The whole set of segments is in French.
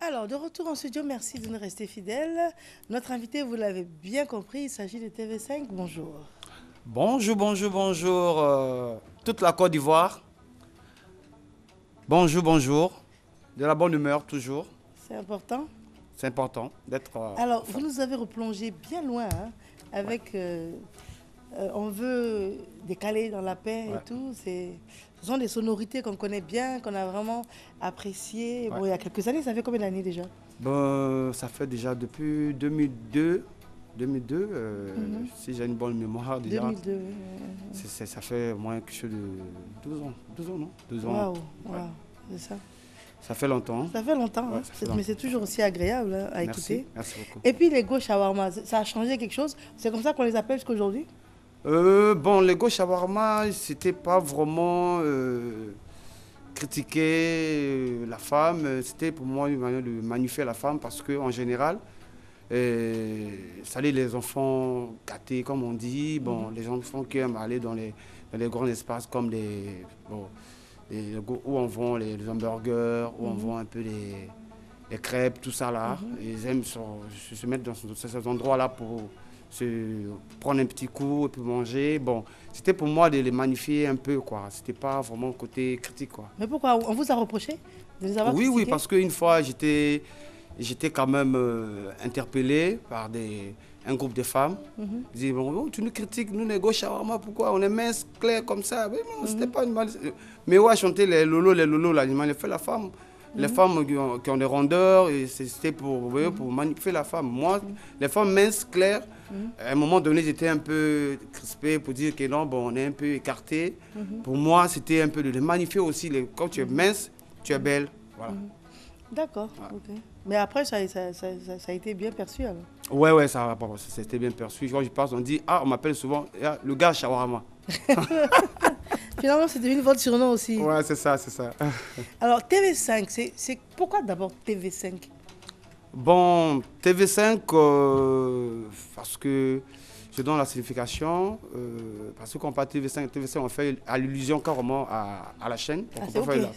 Alors, de retour en studio, merci de nous rester fidèles. Notre invité, vous l'avez bien compris, il s'agit de TV5. Bonjour. Bonjour, bonjour, bonjour, toute la Côte d'Ivoire. Bonjour, bonjour. De la bonne humeur, toujours. C'est important. C'est important d'être... Alors, vous nous avez replongé bien loin, hein, avec... on veut décaler dans la paix et tout. Ce sont des sonorités qu'on connaît bien, qu'on a vraiment appréciées. Bon, il y a quelques années, ça fait combien d'années déjà? Bon, ça fait déjà depuis 2002, si j'ai une bonne mémoire déjà. 2002. Ça fait moins quelque chose de 12 ans, non? 12 ans. Waouh, c'est ça. Ça fait longtemps. Ça fait longtemps, ouais, hein. Mais c'est toujours aussi agréable, hein, à écouter. Merci beaucoup. Et puis les go shawarma, ça a changé quelque chose? C'est comme ça qu'on les appelle jusqu'à aujourd'hui? Bon, les go shawarma, c'était pas vraiment critiquer la femme. C'était pour moi une manière de magnifier la femme parce qu'en général, ça les enfants gâtés, comme on dit. Bon, les enfants qui aiment aller dans les grands espaces comme où on vend les hamburgers, où on vend un peu les crêpes, tout ça là. Ils aiment se mettre dans ces endroits-là pour se prendre un petit coup et puis manger. Bon, c'était pour moi de les magnifier un peu, quoi. C'était pas vraiment côté critique, quoi. Mais pourquoi? On vous a reproché de les avoir critiqués? Oui, parce qu'une fois, j'étais quand même interpellé par un groupe de femmes. Ils disaient, bon, tu nous critiques, nous les go shawarma, pourquoi on est mince, clair comme ça? Mais non, c'était pas une mal... Mais ouais, chanter les lolos là, ils m'ont fait la femme. Les femmes qui ont des rondeurs, c'était pour magnifier la femme. Moi, les femmes minces, claires, à un moment donné, j'étais un peu crispé pour dire que non, bon, on est un peu écarté. Pour moi, c'était un peu de les magnifier aussi. Quand tu es mince, tu es belle. Voilà. D'accord, ok. Mais après, ça a été bien perçu alors? Ouais, ça c'était bien perçu. Quand je passe, on dit, on m'appelle souvent le gars shawarma. Finalement, c'est devenu votre surnom aussi. Ouais, c'est ça. Alors, TV5, c'est pourquoi d'abord TV5? Bon, TV5, parce que je donne la signification, parce que quand on parle TV5, on fait allusion carrément à la chaîne.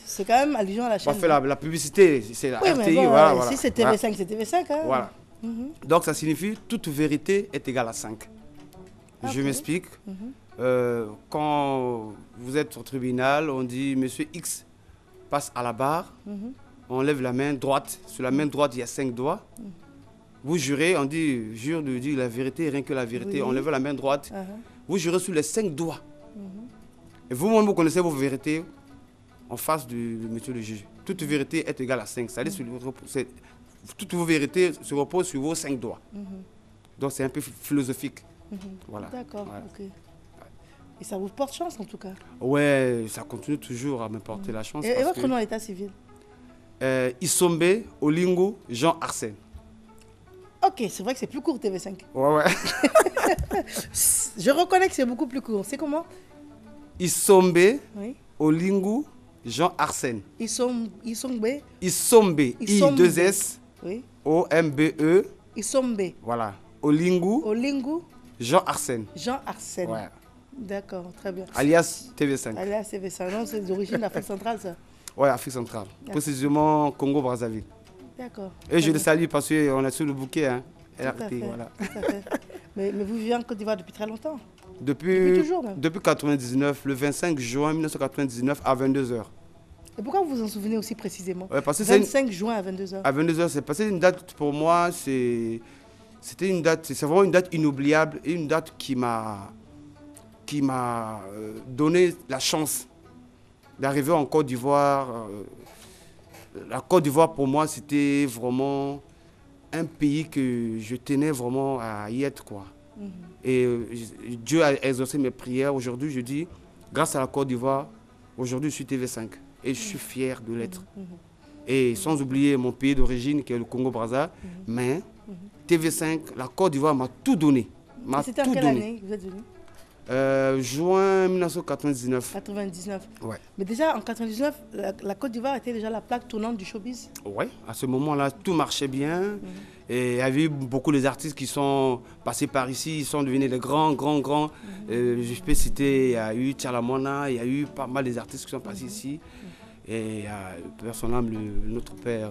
C'est quand même allusion à la chaîne. On fait la publicité, c'est la RTI, bon, voilà. Si c'est TV5, c'est TV5. Hein. Voilà. Donc ça signifie toute vérité est égale à 5. Je m'explique. Quand vous êtes au tribunal, on dit Monsieur X passe à la barre, on lève la main droite. Sur la main droite, il y a 5 doigts. Vous jurez, on dit, jure de dire la vérité, rien que la vérité. On lève la main droite. Vous jurez sur les 5 doigts. Et vous-même, vous connaissez vos vérités en face de monsieur le juge. Toute vérité est égale à 5. C'est-à-dire toutes vos vérités se reposent sur vos 5 doigts. Donc c'est un peu philosophique. Voilà. D'accord, ok. Et ça vous porte chance en tout cas? Ouais, ça continue toujours à me porter la chance. Et votre nom à état civil? Isombe Olingo Jean Arsène. Ok, c'est vrai que c'est plus court TV5. Ouais. Je reconnais que c'est beaucoup plus court. C'est comment? Isombe Olingo Jean Arsène. Isombe. I2S. Oui. O-M-B-E. Isombe. Voilà. Olingo Jean Arsène. Jean Arsène. Ouais. D'accord, très bien. Alias TV5. Alias TV5. Non, c'est d'origine d'Afrique centrale, ça? Oui, Afrique centrale. Précisément Congo-Brazzaville. D'accord. Et je le salue parce qu'on est sur le bouquet. Hein. Tout à fait. Mais vous vivez en Côte d'Ivoire depuis très longtemps? Depuis toujours même? Depuis 1999, le 25 juin 1999 à 22h. Et pourquoi vous vous en souvenez aussi précisément? Parce que 25 juin à 22h. À 22h, c'est passé une date pour moi, c'était une date, c'est vraiment une date inoubliable et une date qui m'a donné la chance d'arriver en Côte d'Ivoire. La Côte d'Ivoire, pour moi, c'était vraiment un pays que je tenais vraiment à y être, quoi. Et Dieu a exaucé mes prières. Aujourd'hui, je dis, grâce à la Côte d'Ivoire, aujourd'hui, je suis TV5. Et je suis fier de l'être. Et sans oublier mon pays d'origine, qui est le Congo-Brazza. Mais TV5, la Côte d'Ivoire m'a tout donné. C'était en quelle année que vous êtes venu? Juin 1999. 99. Ouais. Mais déjà en 99, la Côte d'Ivoire était déjà la plaque tournante du showbiz. Oui, à ce moment-là, tout marchait bien. Et il y avait eu beaucoup d'artistes qui sont passés par ici, ils sont devenus des grands. Je peux citer, il y a eu Tchalamona, il y a eu pas mal d'artistes qui sont passés ici. Et père son âme, notre père,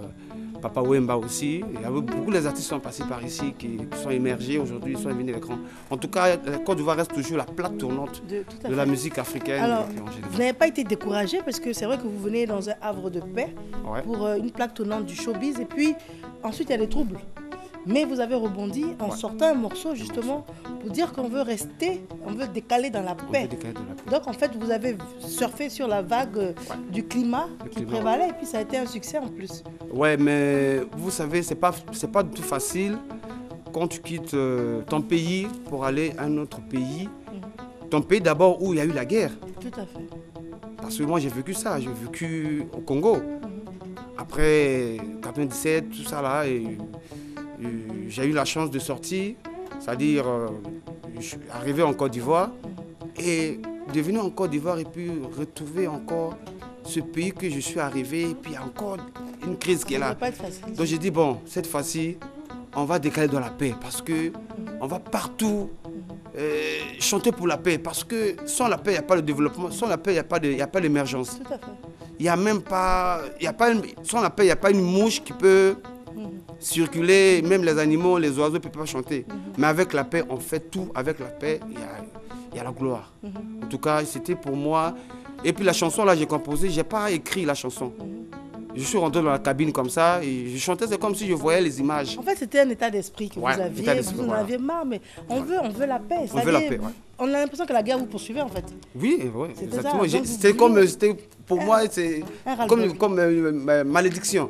Papa Wemba aussi. Il y avait beaucoup les artistes qui sont passés par ici, qui sont émergés aujourd'hui, ils sont devenus les grands. En tout cas, la Côte d'Ivoire reste toujours la plaque tournante de la musique africaine. Alors, vous n'avez pas été découragé parce que c'est vrai que vous venez dans un havre de paix pour une plaque tournante du showbiz et puis ensuite il y a des troubles. Mais vous avez rebondi en sortant un morceau justement pour dire qu'on veut rester, on veut décaler dans la paix. Donc en fait vous avez surfé sur la vague du climat qui prévalait et puis ça a été un succès en plus. Ouais, mais vous savez, c'est pas du tout facile quand tu quittes ton pays pour aller à un autre pays. Ton pays d'abord où il y a eu la guerre. Tout à fait. Parce que moi j'ai vécu ça, j'ai vécu au Congo. Après 97, tout ça là, et j'ai eu la chance de sortir, c'est-à-dire je suis arrivé en Côte d'Ivoire et de venir en Côte d'Ivoire et puis retrouver encore ce pays que je suis arrivé et puis il y a encore une crise qui est là. Ça va pas être facile. Donc j'ai dit bon, cette fois-ci, on va décaler dans la paix parce que on va partout chanter pour la paix parce que sans la paix, il n'y a pas de développement, sans la paix, il n'y a pas d'émergence. Tout à fait. Il n'y a même pas, sans la paix, il n'y a pas une mouche qui peut circuler, même les animaux, les oiseaux ne peuvent pas chanter. Mais avec la paix, on fait tout. Avec la paix, il y a la gloire. En tout cas, c'était pour moi. Et puis la chanson, là, j'ai composé, je n'ai pas écrit la chanson. Je suis rentré dans la cabine comme ça et je chantais, c'est comme si je voyais les images. En fait, c'était un état d'esprit que vous aviez. Vous en aviez marre, mais on veut la paix. On veut la paix, On a l'impression que la guerre vous poursuivait en fait. Oui, exactement. C'était pour moi, c'est comme malédiction.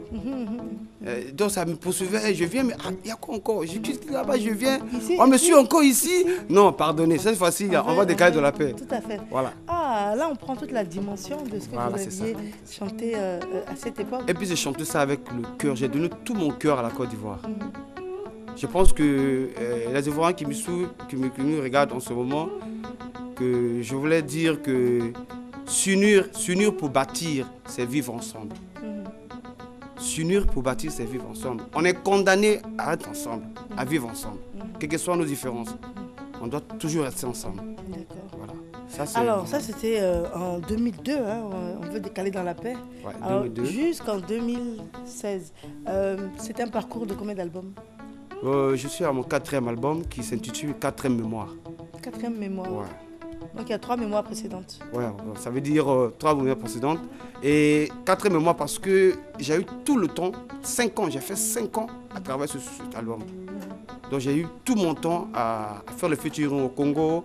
Donc ça me poursuivait, je viens, mais il y a quoi encore? Je quitte là-bas, je viens. On me suit encore ici. Non, pardonnez, cette fois-ci, on va décaler de la paix. Tout à fait. Voilà. Ah, là, on prend toute la dimension de ce que vous aviez chanté à cette époque. Et puis j'ai chanté ça avec le cœur. J'ai donné tout mon cœur à la Côte d'Ivoire. Je pense que les Ivoiriens qui me regardent en ce moment, que je voulais dire que s'unir pour bâtir, c'est vivre ensemble. S'unir pour bâtir, c'est vivre ensemble. On est condamné à être ensemble, à vivre ensemble. Quelles que soient nos différences, on doit toujours rester ensemble. D'accord. Voilà. Alors ça c'était en 2002, hein, on veut décaler dans la paix. Ouais, 2002. Jusqu'en 2016. C'était un parcours de combien d'albums? Je suis à mon 4e album qui s'intitule 4e mémoire. 4e mémoire. Ouais. Donc il y a 3 mémoires précédentes. Ouais, ça veut dire 3 mémoires précédentes. Et 4e mémoire parce que j'ai eu tout le temps, 5 ans, j'ai fait 5 ans à travers cet album. Donc j'ai eu tout mon temps à faire le featuring au Congo,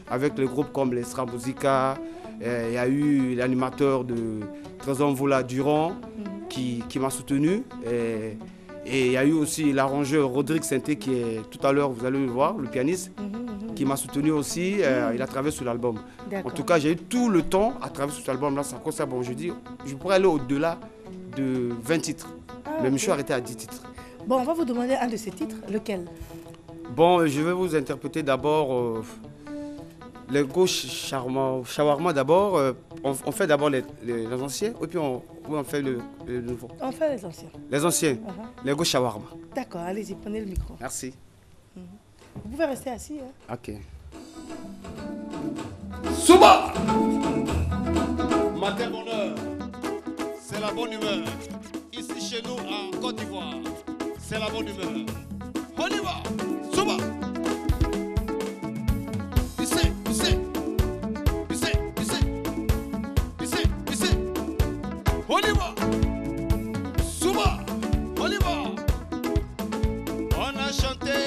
avec les groupes comme les Sra Musica. Il y a eu l'animateur de Trésor Mvoula Durand qui m'a soutenu. Et il y a eu aussi l'arrangeur Rodrigue Sainté qui est, tout à l'heure, vous allez le voir, le pianiste, qui m'a soutenu aussi. Il a travaillé sur l'album. En tout cas, j'ai eu tout le temps à travailler sur cet album-là. C'est comme ça, bon, je dis, je pourrais aller au-delà de 20 titres. Mais je me suis arrêté à 10 titres. Bon, on va vous demander un de ces titres. Lequel? Bon, je vais vous interpréter d'abord les gauches shawarma d'abord. On fait d'abord les anciens et puis on fait le nouveau. On fait les anciens. Les anciens, les gauches shawarma. D'accord, allez-y, prenez le micro. Merci. Vous pouvez rester assis. Hein. Ok. Souba! Matin bonheur, c'est la bonne humeur. Ici chez nous en Côte d'Ivoire, c'est la bonne humeur. On y va! Souba! On y va! Souba! On y va! On a chanté,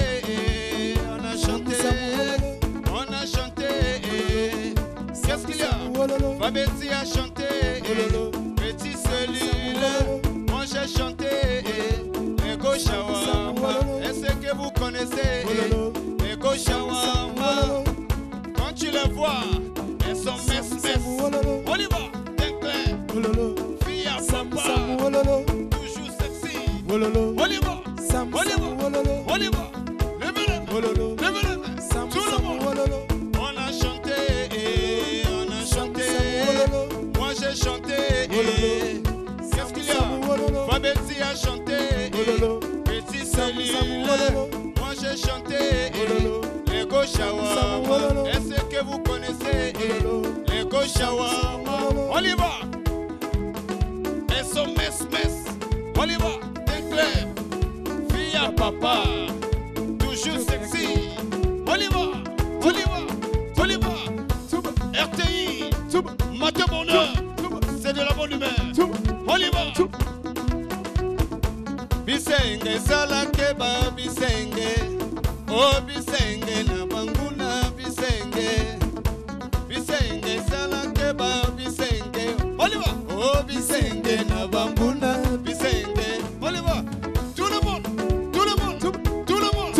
on a chanté, on a chanté. Qu'est-ce qu'il y a? Fabeti a chanté, petit cellule. Moi j'ai chanté, les Gauchawa. Est-ce que vous connaissez les Gauchawa? Quand tu les vois, elles sont mess. On y va! Toujours sexy. On y va. On y va. On y va. Levez-les. Tout le monde. On a chanté. On a chanté. Moi j'ai chanté. Qu'est-ce qu'il y a? Fabeti a chanté. Petit cellule. Moi j'ai chanté. Les Gauchawa. Est-ce que vous connaissez les Gauchawa? On y va. elles sont messes. On y va, t'es clair. Fille à papa, toujours sexy. On y va, on y va, on y va. RTI, matin bonheur, c'est de la bonne humeur. On y va. Bisenge sala keba bisenge. Oh bisenge na banguna bisenge. Bisenge sala keba bisenge. On y va. Oh bisenge na banguna bisenge. On y va. Tout le monde, tout le monde, tout le monde.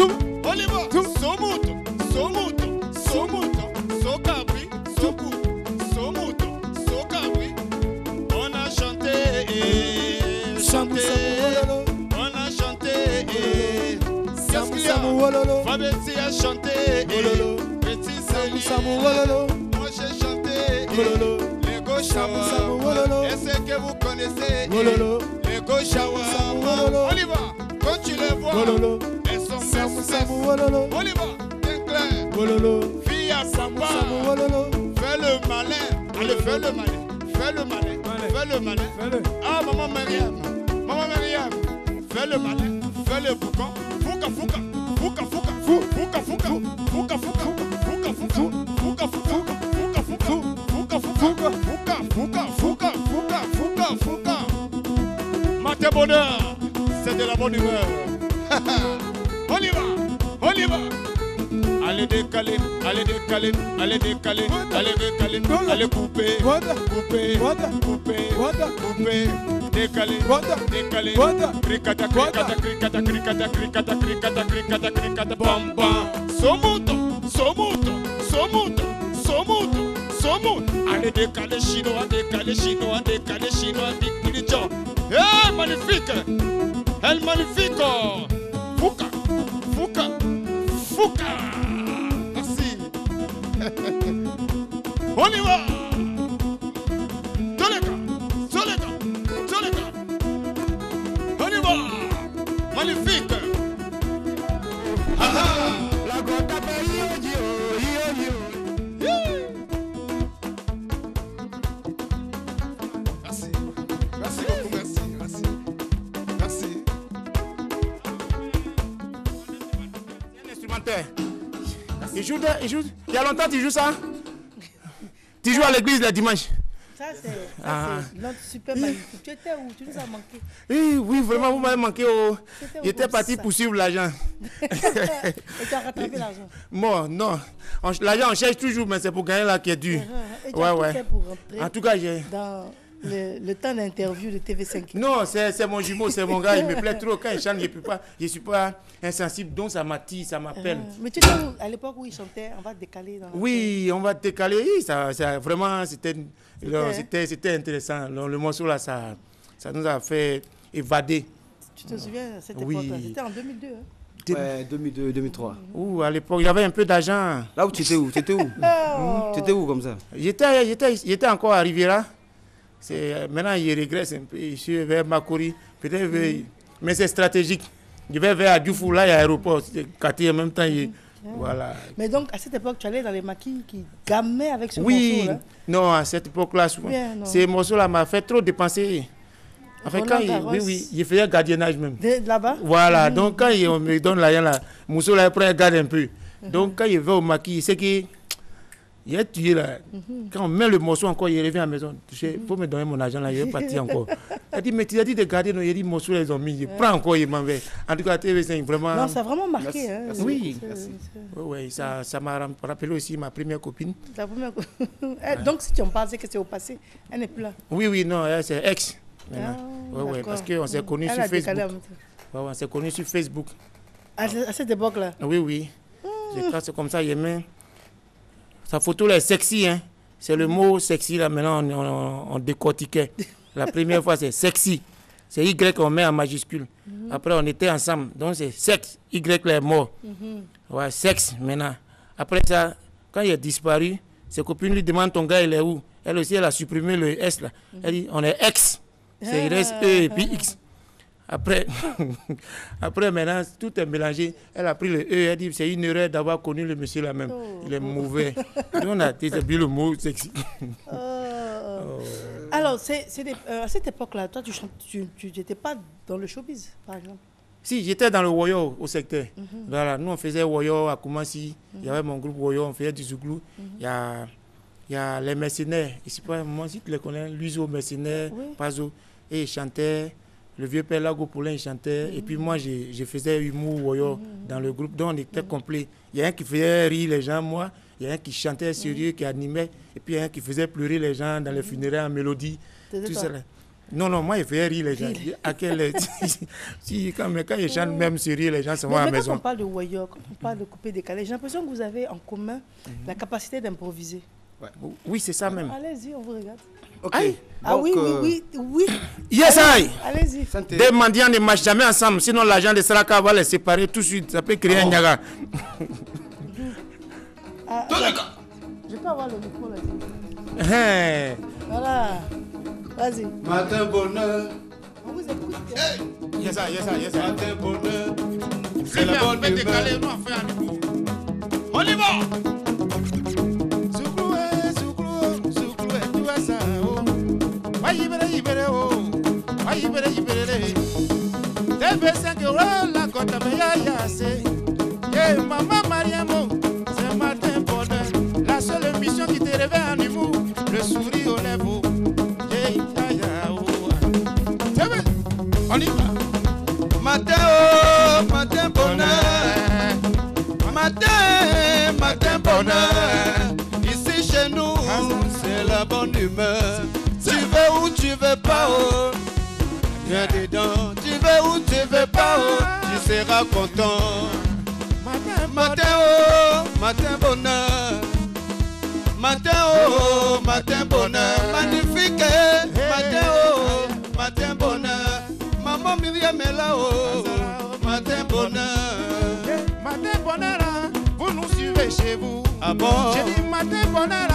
On y va. Somuto, somuto, somuto, sokabri, soku, somuto, sokabri. On a chanté, chanté. On a chanté, qu'est-ce qu'il y a? Fabeti a chanté, Petit Céline. Moi j'ai chanté, les Gauchawa. Est-ce que vous connaissez les Gauchawa? On y va, quand tu les vois, elles sont mercées. On y va, t'es clair. Fille à papa, fais le malin. Allez, fais le malin, fais le malin, fais le malin. Ah, maman Myriam, fais le malin, fais le boucan. Fouka, fouka, fouka, fouka, fouka, fouka, fouka, fouka, fouka, fouka, fouka, fouka, fouka, fouka, fouka, fouka, fouka. Matin bonheur, c'est de la bonne humeur. On y va, on y va. Allez décaler, allez décaler, allez décaler, allez décaler, allez couper, couper, couper, couper, décaler, décaler, cricata, cricata, cricata, cricata, cricata, cricata, cricata, cricata, bam bam, somuto, somuto, somuto, somuto, somuto. Allez décaler chinois, décaler chinois, décaler chinois, dictilicho. Eh magnifique, elle magnifique, fouka, fouka, fouka. On y va. Toleka, Toleka, Toleka. On y va. Magnifique. La gota yo. Merci. Merci beaucoup, merci. Merci. C'est un instrumentaire. Il joue, il y a longtemps tu joues ça? Tu joues à l'église le dimanche? Ça, c'est notre super magnifique. Tu étais où? Tu nous as manqué. Oui, vraiment, vous m'avez manqué. J'étais parti pour suivre l'argent. Et tu as rattrapé l'argent? Bon, non. L'argent, on cherche toujours, mais c'est pour gagner là qui est dur. Et tu as tout fait pour rentrer en tout cas, j'ai... dans le temps d'interview de TV5. Non, c'est mon jumeau, c'est mon gars. Il me plaît trop. Quand il chante, je ne suis pas insensible. Donc, ça m'attire, ça m'appelle. Mais tu étais où, à l'époque où il chantait, on va décaler dans Oui, on va décaler. Ça, vraiment, c'était intéressant. Le morceau là, ça nous a fait évader. Tu te souviens de cette époque-là? C'était en 2002. Hein? Ouais, 2002, 2003. Ouh, à l'époque, j'avais un peu d'argent. Là où tu étais où? Tu étais où? Tu étais où comme ça? J'étais encore à Riviera. Maintenant, il regrette un peu. Je suis vers Makori. Peut-être mais c'est stratégique. Je vais vers Adjoufou, là, il y a l'aéroport. Quartier en même temps. Voilà. Mais donc, à cette époque, tu allais dans les maquis qui gammaient avec ce morceau-là? Non, à cette époque-là, souvent. Ces morceaux-là m'ont fait trop dépenser. En fait, quand il faisait gardiennage même. Là-bas? Voilà. Donc, quand on me donne l'argent, là, Mousso, là, il prend un garde un peu. Donc, quand il va au maquis, il sait qu'il est tué là. Quand on met le morceau encore, il revient à la maison. Il faut me donner mon argent là, je vais partir encore. Il dit, mais tu as dit de garder, non, il dit, morceau, ils ont mis. Je prends encore, il m'en va. En tout cas, TV5, vraiment. Non, ça a vraiment marqué. Hein, oui, oui, ça m'a rappelé aussi ma première copine. Ta première copine. Donc, si tu en parles, c'est que c'est au passé. Elle n'est plus là. Oui, non, c'est ex. Oui, parce qu'on s'est connus sur Facebook. On s'est connus sur Facebook. À cette époque-là? Oui. C'est comme ça, j'aimais. Sa photo là est sexy, hein. C'est le mot sexy là, maintenant on décortiquait. La première fois c'est sexy. C'est Y qu'on met en majuscule. Après on était ensemble, donc c'est sexe. Y là est mort. Ouais, sexe maintenant. Après ça, quand il a disparu, ses copines lui demandent ton gars il est où? Elle aussi elle a supprimé le S là. Elle dit on est ex. C'est il reste E et puis X. Après, maintenant, tout est mélangé. Elle a pris le E, elle dit c'est une erreur d'avoir connu le monsieur là même. Il est mauvais. Et on a établi le mot sexy. Alors, à cette époque-là, toi, tu n'étais pas dans le showbiz, par exemple? Si, j'étais dans le Woyo au secteur. Voilà, nous, on faisait Woyo à Koumassi. Il y avait mon groupe Woyo, on faisait du Zouglou. Il y a les mercenaires. Ici, moi, si tu les connais, Luiso, mercenaire, Pazo. Et ils chantaient. Le vieux père Lago Poulin, il chantait. Et puis moi, je faisais humour Woyo dans le groupe. Donc, on était complet. Il y a un qui faisait rire les gens, moi. Il y a un qui chantait sérieux, qui animait. Et puis, il y a un qui faisait pleurer les gens dans les funérailles en mélodie. Tout ça. Non, moi, il faisait rire les gens. Quand ils chantent même sérieux, les gens se vont à la maison. Quand on parle de Woyo, quand on parle de couper décalé, j'ai l'impression que vous avez en commun la capacité d'improviser. Ouais. Oui, c'est ça même. Allez-y, on vous regarde. Ok. Ah oui. Yes, I. Allez-y. Des mendiants ne marchent jamais ensemble, sinon l'agent de Saraka va les séparer tout de suite. Ça peut créer un nyaga. Je peux avoir le micro là. Voilà. Vas-y. Matin bonheur. On vous écoute. Yes, Matin bonheur. C'est la bonne humeur. On y va. Maman Mariamo, c'est Matin Bonheur. La seule émission qui te réveille en humour, le sourire aux lèvres. On y va. Matin bonheur. Matin bonheur. Ici chez nous, c'est la bonne humeur. Tu veux ou tu veux pas, oh. Viens dedans. Tu veux ou tu veux pas, oh. Tu seras content. Matin bonheur. Matin bonheur. Magnifique. Matin bonheur. Maman Myriam est là, oh. Matin bonheur. Matin bonheur, vous nous suivez chez vous. Ah bon? J'ai dit matin bonheur,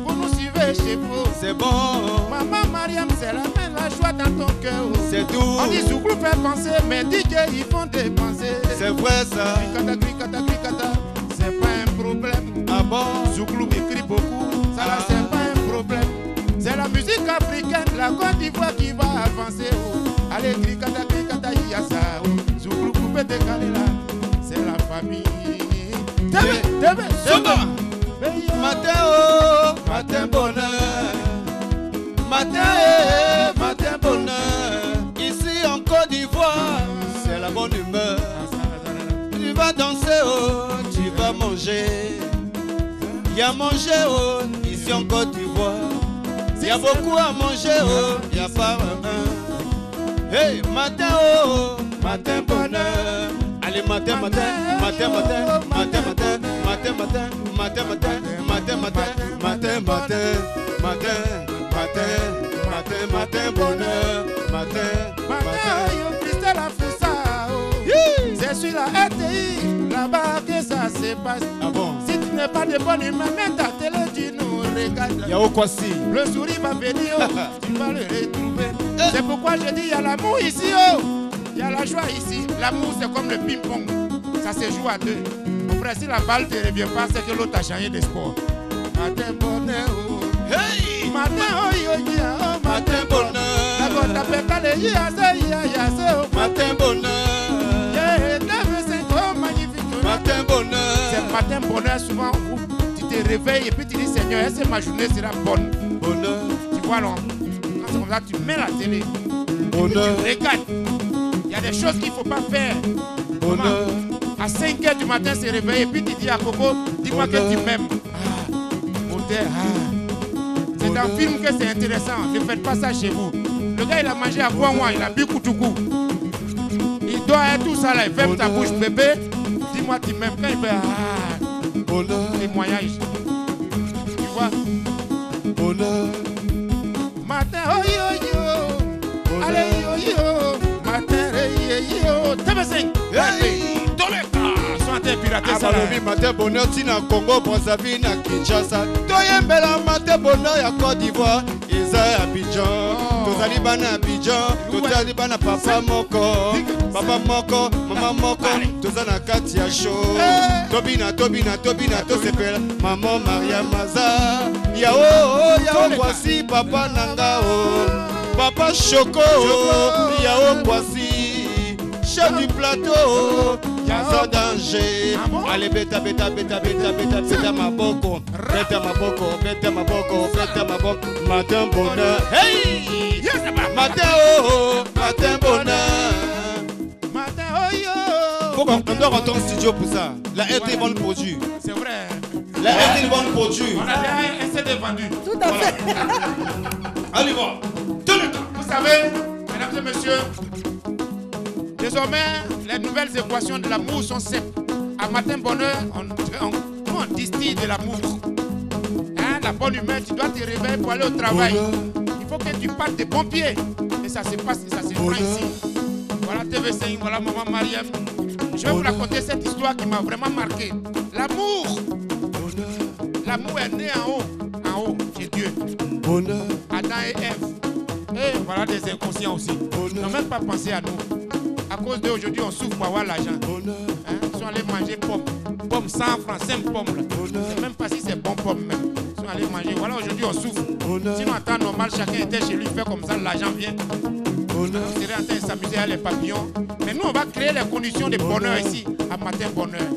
vous nous suivez chez vous. C'est bon. Maman Mariam, c'est la main, la joie dans ton cœur. C'est tout. On dit Zouglou fait penser, mais DJ ils font dépenser. C'est vrai ça. Cricata, c'est pas un problème. Ah bon? Zouglou écrit beaucoup, ça là c'est pas un problème. C'est la musique africaine, la Côte d'Ivoire qui va avancer. Oh. Allez, cricata, yassa. Oh. Zouglou coupé décalé là, c'est la famille. Matin bonheur. Matin bonheur. Ici en Côte d'Ivoire, c'est la bonne humeur. Tu vas danser, oh, tu vas manger. Il y a manger, oh, ici en Côte d'Ivoire. Il y a beaucoup à manger, oh, il n'y a pas un. Hey, matin, oh, matin bonheur. Allez, matin. Matin bonheur. Christelle a fait ça. C'est sur la RTI, là-bas que ça se passe. Ah bon? Si tu n'es pas de bonne humeur, mets ta télé, tu nous regardes. Y'a quoi si? Le sourire va venir, oh, tu vas le retrouver. C'est pourquoi je dis, il y a l'amour ici, oh. Il y a la joie ici. L'amour, c'est comme le ping-pong. Ça se joue à deux. Après, si la balle ne te revient pas, c'est que l'autre a changé de sport. Matin bonheur, oh. Hey! Matin, oh, Matin bonheur. La bonne appelle les Matin bonheur. Matin bonheur. C'est matin bonheur, souvent tu te réveilles et puis tu dis Seigneur, est-ce que ma journée sera bonne? Bonheur. Tu vois non? Quand c'est comme ça, tu mets la télé. Bonheur. Tu regardes. Il y a des choses qu'il ne faut pas faire. Bonheur. À 5 h du matin, se réveiller et puis tu dis à Coco, dis-moi que tu m'aimes. C'est un film que c'est intéressant. Ne faites pas ça chez vous. Le gars, il a mangé à Kouanouan, il a bu Koutoukou. Il doit être tout ça là. Il ferme ta bouche, bébé. Dis-moi, tu m'aimes. Quand il fait bonheur. Témoignage. Tu vois? Bonheur. Matin, oh yo yo. Allez yo yo. Matin, yo yo. TV5. Hey. Abalobi matin bonheur tina Congo Brazzaville na Kinshasa. Toyembela matin bonheur ya Côte d'Ivoire. Eza Abidjan. Tozali bana Abidjan. Tozali bana papa moko. Papa moko, maman moko, toza na kati ya show. Tobina, tosepela, maman Maria Maza. Yao, voici papa Nangao. Papa Choco, yao, voici. Chef du plateau, y'a danger. Allez, bêta, ma boko. Bêta ma boko. Matin bonheur. Hey! Matin bonheur. Faut qu'on doit rentrer en studio pour ça. La RT vend le produit. C'est vrai. La RT vend le produit. On a déjà un CD vendu. Tout à fait. Allez voir. Vous savez, mesdames et messieurs, désormais, les nouvelles équations de l'amour sont simples. À matin bonheur, on distille de l'amour. Hein, la bonne humeur, tu dois te réveiller pour aller au travail. Il faut que tu partes des bons pieds. Et ça se passe, ça se prend ici. Voilà TV5, voilà maman Mariam. Je vais vous raconter cette histoire qui m'a vraiment marqué. L'amour. L'amour est né en haut, chez Dieu. Adam et Ève. Et voilà des inconscients aussi. Ils n'ont même pas pensé à nous. À cause d'aujourd'hui, on souffre pour avoir l'argent. Hein? Ils sont allés manger pommes. Pommes 100 francs, 5 pommes. Je ne sais même pas si c'est bon pomme même. Ils sont allés manger. Voilà, aujourd'hui, on souffre. Sinon, en temps normal, chacun était chez lui, fait comme ça, l'argent vient. On serait en train de s'amuser à les papillons. Mais nous, on va créer les conditions de bonheur ici, à matin bonheur.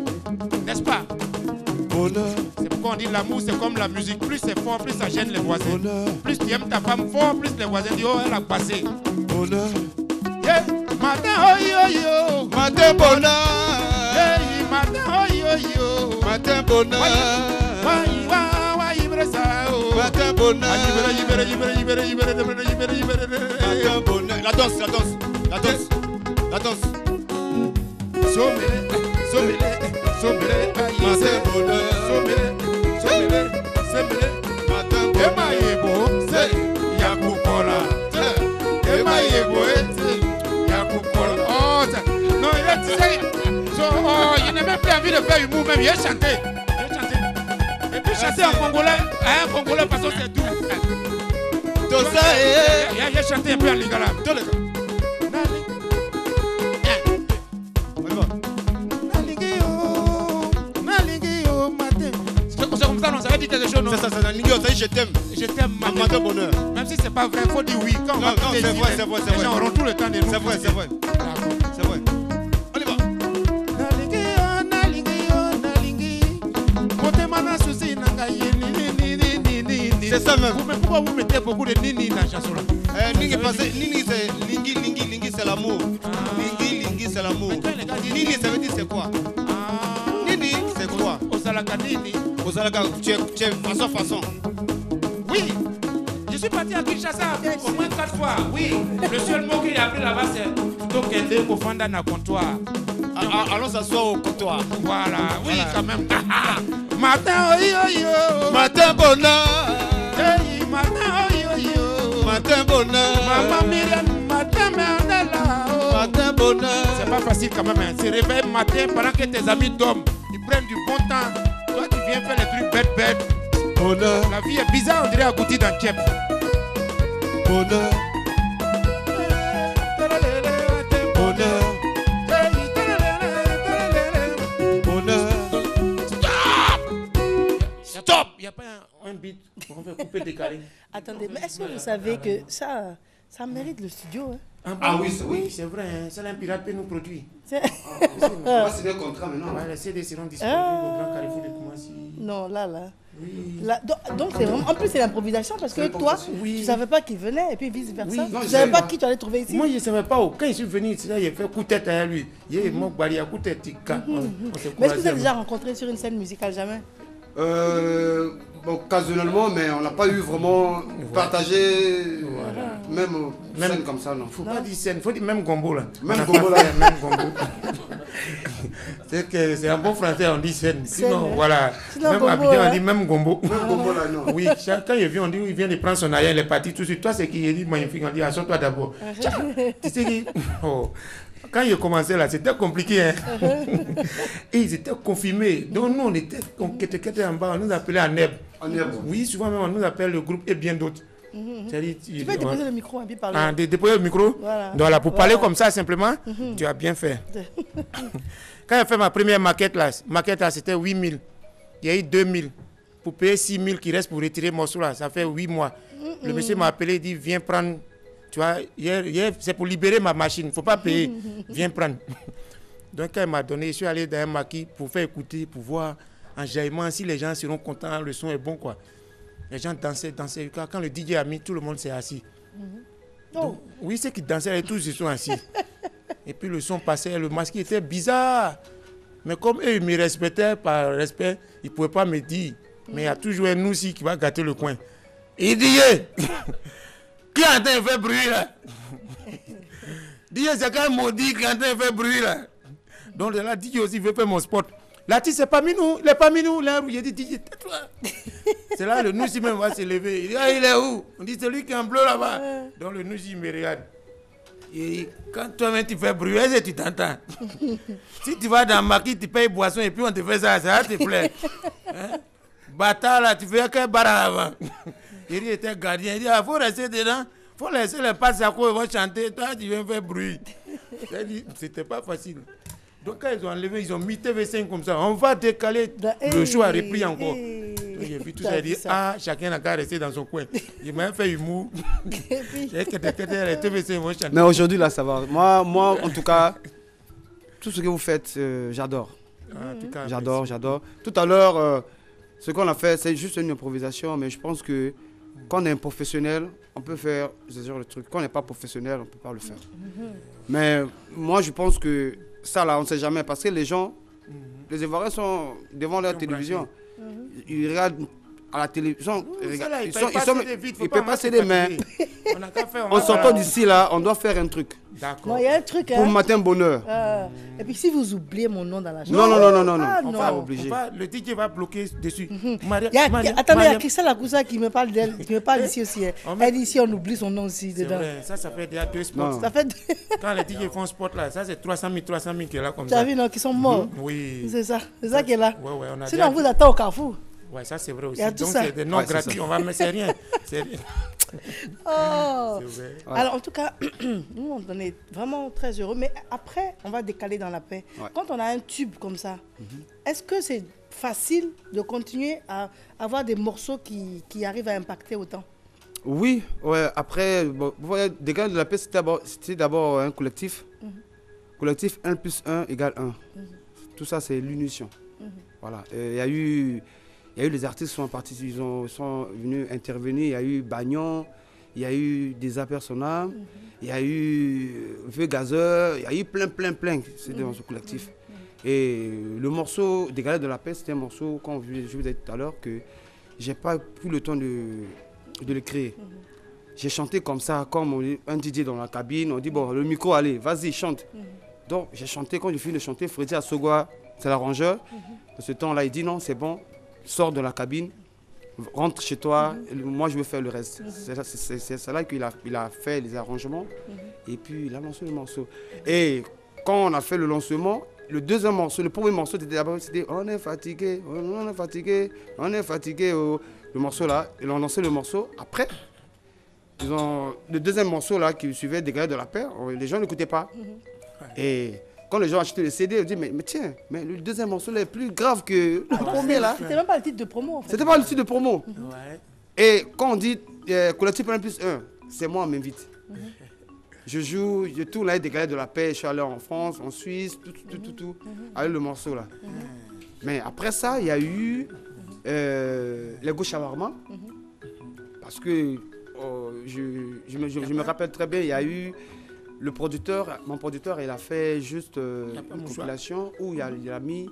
N'est-ce pas? C'est pourquoi on dit l'amour, c'est comme la musique. Plus c'est fort, plus ça gêne les voisins. Plus tu aimes ta femme fort, plus les voisins disent oh, elle a passé. Yeah. Matin oh yo. Matin bonheur. Hey, matin oh yo. Matin bonheur. Matin bonheur. Matin bonheur. La danse. Sommele. Matin bonheur. Sommele. Matin bonheur. Yakukola. Non, il n'a même plus envie de faire humour, même il a chanté. Et puis chanter en congolais, un congolais parce que c'est doux. Il a chanté un peu en lingala. C'est comme ça, non, ça veut dire quelque chose, non? C'est ça, je t'aime. Je t'aime, matin bonheur. Même si c'est pas vrai, il faut dire oui. Quand on va c'est vrai. Les gens auront tout le temps de nous. C'est vrai. On y va. C'est ça même. Mais pourquoi vous mettez beaucoup de nini dans la chanson là? Nini c'est Lingi c'est l'amour. Lingi c'est l'amour. Nini ça veut dire c'est quoi? Nini c'est quoi? Osalaka nini? Osalaka, tu es façon. Oui. Je suis parti à Kinshasa au moins 4 fois. Oui. Le seul mot qu'il a appris là-bas c'est Tokende Kofanda na comptoir. Allons s'asseoir au comptoir. Voilà. Oui, quand même. Matin yo. Matin bonheur. Hey, matin yo. Matin bonheur. Maman Myriam, matin Mandela. Matin bonheur. C'est pas facile quand même. Se réveiller matin pendant que tes amis dorment. Ils prennent du bon temps. Toi, tu viens faire les trucs bêtes. Bonheur. La vie est bizarre, on dirait agouti dans Tchèp. Bonheur. Stop! Il n'y a pas un beat pour faire couper décalé. Attendez, mais est-ce que vous savez que ça mérite le studio, hein? Oui, c'est vrai. Hein. C'est un pirate peut nous produire. C'est- On va signer un contrat maintenant. Ouais, les CD seront disponibles au Grand Carrefour de Koumassi. Non, là. Oui. Là, donc c'est vraiment. En plus, c'est l'improvisation parce que toi, Oui. tu savait pas qu'il venait et puis vice versa. Oui. Non, Tu je savais savais pas pas. qui tu allais trouver ici. Moi, je ne savais pas. Quand je suis venu ici, il a fait coup de tête à lui. Il a mon bali à coup de tête. Mais est-ce que vous avez déjà rencontré sur une scène musicale jamais? Occasionnellement, mais on n'a pas eu vraiment partagé même scène comme ça, non. Il ne faut pas dire scène, il faut dire même gombo là. Même On a gombo, pas là. fait Même gombo. C'est un bon français, on dit scène. Sinon, hein. voilà. Sinon, Même gombo, Abidjan, hein. on dit même gombo. Même gombo là, non. Oui, quand il vient, on dit il vient de prendre son aïe, il est parti tout de suite. Toi, c'est qui? Il dit magnifique, on dit assois-toi d'abord. Tu sais qui? Oh. Quand il commençait là, c'était compliqué. Hein? Et ils étaient confirmés. Donc nous, on était en bas, on nous appelait à Neb. On est bon. Oui, souvent même, on nous appelle le groupe et bien d'autres. Tu peux déposer le micro un peu par là. Déposer le micro. Voilà. Donc là, pour parler comme ça simplement, tu as bien fait. Quand j'ai fait ma première maquette là, c'était 8 000. Il y a eu 2 000. Pour payer 6 000 qui reste pour retirer le morceau là, ça fait 8 mois. Le monsieur m'a appelé, il dit viens prendre. Tu vois, hier c'est pour libérer ma machine, il ne faut pas payer. Viens prendre. Donc quand il m'a donné, je suis allé dans un maquis pour faire écouter, pour voir en jaillement si les gens seront contents, le son est bon quoi. Les gens dansaient. Quand le DJ a mis, tout le monde s'est assis. Donc, oui, ceux qui dansaient, tous ils sont assis. Et puis le son passait, le masque était bizarre. Mais comme eux, ils me respectaient par respect, ils ne pouvaient pas me dire. Mais il y a toujours un nous aussi qui va gâter le coin. Et il dit, qui est en train de faire bruit là? DJ, c'est quand même maudit qui est en train de faire bruit là. Donc là, DJ aussi veut faire mon spot. L'artiste, c'est parmi nous, il est parmi nous. Là, il dit, DJ, tais-toi. C'est là, le nous même va se lever. Il dit, ah, il est où? On dit, c'est lui qui est en bleu là-bas. Donc le nous il me regarde. Et quand toi-même tu fais bruit, est-ce que tu t'entends? Si tu vas dans le maquis, tu payes boisson et puis on te fait ça va te plaire. Hein? Bâtard là, tu fais qu'un bar avant. Il était gardien, il dit, il faut rester dedans, il faut laisser les passes à quoi ils vont chanter, toi tu viens faire bruit. C'était pas facile. Donc quand ils ont enlevé, ils ont mis TV5 comme ça, on va décaler, le show a repris encore. J'ai vu tout ça, dit, ah, chacun n'a qu'à rester dans son coin. Il m'a fait humour. Mais aujourd'hui, là, ça va. Moi, en tout cas, tout ce que vous faites, j'adore. J'adore. Tout à l'heure, ce qu'on a fait, c'est juste une improvisation, mais je pense que quand on est un professionnel, on peut faire ce genre de truc. Quand on n'est pas professionnel, on ne peut pas le faire. Mais moi, je pense que ça, là, on ne sait jamais, parce que les gens, les Ivoiriens sont devant leur télévision. Ils regardent à la télévision. Ils peuvent passer des mains. En sortant d'ici, là, on doit faire un truc. D'accord. Il y a un truc. Pour matin bonheur. Et puis si vous oubliez mon nom dans la chanson. Non. Ah, on va obliger. Le DJ va bloquer dessus. Attendez, il y a Christelle Lakoussa qui me parle d'elle, qui me parle ici aussi. Elle dit ici, on oublie son nom aussi dedans. Vrai, ça fait déjà 2 spots. Quand les DJ font spot là, ça c'est 300 000 qui est là comme ça. Tu as vu, non, qui sont morts. Oui. C'est ça qui est là. Ouais, sinon, on vous attend au Carrefour. Ouais, ça c'est vrai aussi. Donc c'est des noms gratuits, on va mais c'est rien. Oh. Alors en tout cas, nous on est vraiment très heureux. Mais après, on va décaler dans la paix. Quand on a un tube comme ça, est-ce que c'est facile de continuer à avoir des morceaux qui arrivent à impacter autant? Oui, ouais. Après, bon, vous voyez, Décaler de la paix, c'était d'abord un collectif. Collectif 1 + 1 = 1. Tout ça, c'est l'unition. Voilà. Il y a eu les artistes qui sont partis, ils sont venus intervenir. Il y a eu Bagnon, il y a eu des Apersona, il y a eu Vieux Gazeur, il y a eu plein. C'est dans ce collectif. Et le morceau Décaler de la paix, c'était un morceau, comme je vous ai dit tout à l'heure, que j'ai pas pris le temps de le créer. J'ai chanté comme ça, comme un DJ dans la cabine. On dit, bon, le micro, allez, vas-y, chante. Donc, j'ai chanté. Quand j'ai fini de chanter, Freddy Assogua, c'est l'arrangeur. De ce temps-là, il dit, non, c'est bon, sors de la cabine, rentre chez toi, moi, je veux faire le reste. C'est là qu'il a fait les arrangements. Et puis, il a lancé le morceau. Et quand on a fait le lancement, le deuxième morceau, le premier morceau, c'était « On est fatigué, on est fatigué, on est fatigué oh. ». Le morceau là, ils ont lancé le morceau. Après, le deuxième morceau là qui suivait Décaler de la paix, les gens n'écoutaient pas. Et quand les gens achetaient les CD, ils disaient mais tiens, mais le deuxième morceau là est plus grave que le premier là. C'était même pas le titre de promo en fait. C'était pas le titre de promo. Et quand on dit collectif 1 + 1, c'est moi, on m'invite. Je joue, je tourne avec Décaler de la paix, je suis allé en France, en Suisse, tout, avec le morceau là. Mais après ça, il y a eu les Go Shawarma, parce que je me rappelle très bien, il y a eu le producteur, mon producteur, il a fait juste une compilation où il a mis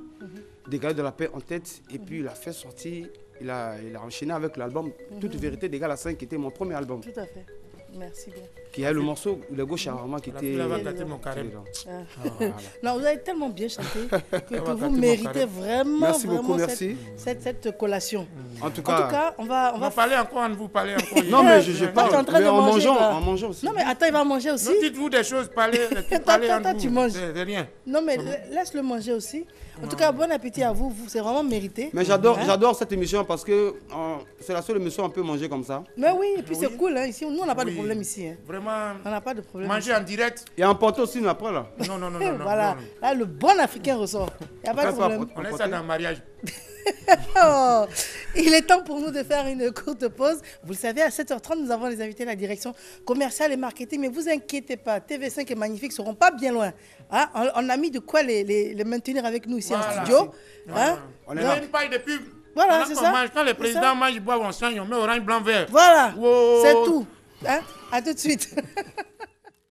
Décaler de la paix en tête et puis il a fait sortir, il a enchaîné avec l'album Toute vérité d'Égal à 5 qui était mon premier album. Tout à fait. Merci bien. Qui a le morceau, le gauche shawarma qui était. Il va gâter mon carême. Non, vous avez tellement bien chanté que vous méritez vraiment, merci beaucoup, vraiment merci. cette collation. En tout cas, on va parler encore, vous parlez encore. Non, mais je Toi, tu es en parle, train mais de en manger, mangeant, toi. en mangeant aussi. Non, mais attends, il va manger aussi. Non, dites-vous des choses, parlez Attends, entre tu vous. manges. C'est rien. Non, mais laisse-le manger aussi. En tout cas, bon appétit à vous. C'est vraiment mérité. Mais j'adore cette émission parce que c'est la seule émission où on peut manger comme ça. Mais oui, et puis c'est cool. Hein. Ici, nous, on n'a pas de problème ici. Hein. Vraiment, On n'a pas de problème. manger en direct. Et emporter aussi nous après là. Non. Voilà. Là, le bon africain ressort. Il n'y a pas de problème. On laisse ça dans le mariage. Oh, il est temps pour nous de faire une courte pause. Vous le savez, à 7h30, nous avons les invités de la direction commerciale et marketing. Mais vous inquiétez pas, TV5 et Magnifique ne seront pas bien loin. Hein? On a mis de quoi les maintenir avec nous ici en studio. Hein? On a une paille de pub. Voilà, c'est ça. Quand les présidents mangent, ils boivent, on soigne, on met orange, blanc, vert. Voilà, Wow. c'est tout. Hein? À tout de suite.